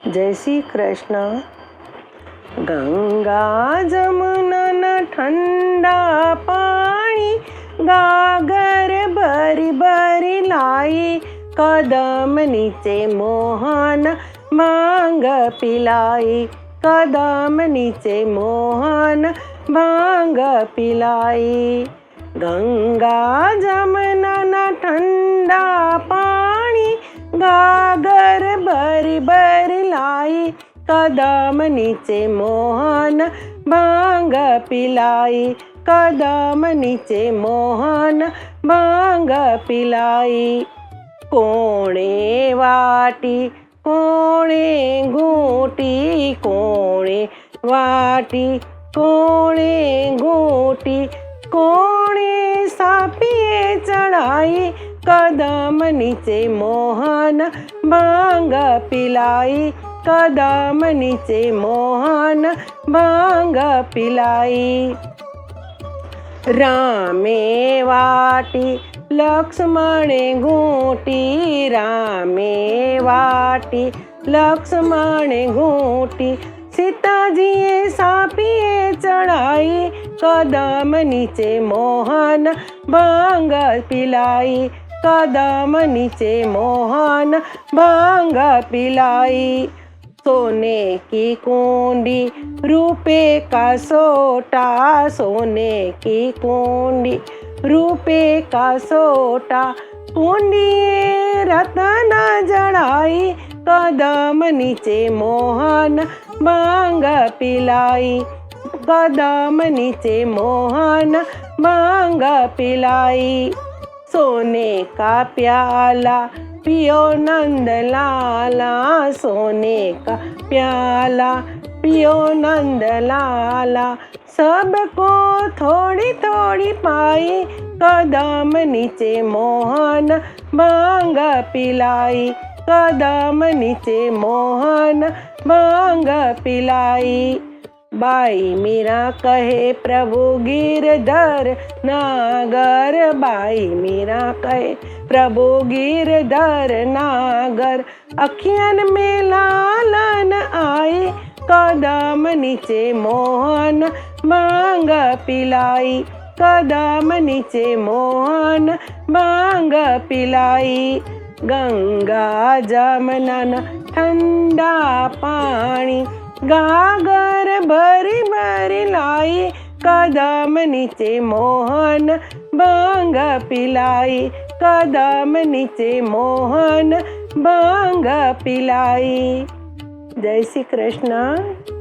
જય શ્રી કૃષ્ણ. ગંગા જમુના ઠંડા પાણી, ગાગર ભરી ભરી લાઈ, કદમ નીચે મોહન ભાંગ પિલાઈ, કદમ નીચે મોહન ભાંગ પિલાઈ. ગંગા જમુના ઠંડા પાણી, ગાગર ભરી ભરી લાઈ, કદમ નીચે મોહન ભાંગ પિલાઈ, કદમ નીચે મોહન ભાંગ પિલાઈ. કોણે વાટી કોણે ઘૂંટી, કોણે વાટી કોણે ઘૂંટી, કોણે સાપીએ ચડાઈ, કદમ નીચે મોહન ભાંગ પિલાઈ, કદમ નીચે મોહન ભાંગ પિલાઈ. રામે વાટી લક્ષ્મણે ઘૂંટી, રામે વાટી લક્ષ્મણે ઘૂંટી, સીતાજીએ સાપીએ ચડાઈ, કદમ નીચે મોહન ભાંગ પિલાઈ, કદમ નીચે મોહન भांग पिलाई. सोने की कुंडी रुपए का सोटा, सोने की कुंडी रुपए का सोटा, कुंडी रतन जड़ाई, कदम नीचे मोहन भांग पिलाई, कदम नीचे मोहन भांग पिलाई. सोने का प्याला पियो नंद लाला, सोने का प्याला पियो नंद लाला, सबको थोड़ी थोड़ी पाई, कदम नीचे मोहन भांग पिलाई, कदम नीचे मोहन भांग पिलाई. बाई मीरा कहे प्रभु गिरधर नागर, बाई मीरा कहे प्रभु गिरधर नागर, अखियन में लालन आई, कदम नीचे मोहन भांग पिलाई, कदम नीचे मोहन भांग पिलाई. गंगा जमुना ठंडा पानी, गागर भरी भरी लाई, कदम नीचे मोहन भांग पिलाई, कदम नीचे मोहन भांग पिलाई. जय श्री कृष्ण.